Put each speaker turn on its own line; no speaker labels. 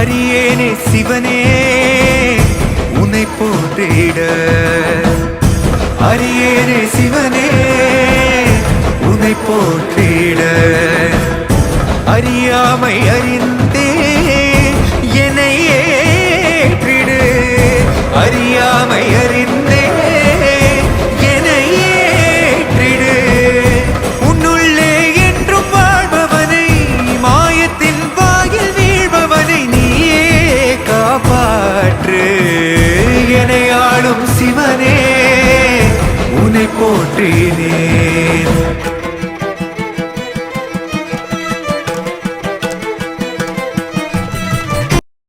அரியேனே சிவனே உன்னை போற்றிட, அரியேனே சிவனே உன்னை போற்றிட, அறியாமை அறிந்தே என்னை ஏற்றிடு, அறியாமை அறிந்தே என்னை ஏற்றிடு. உன்னுள்ளே என்றும் வாழ்பவனை, மாயத்தின் வாயில் வீழ்பவனை நீயே காப்பாற்று. என்னை ஆளும் சிவனே உன்னை போற்றினே.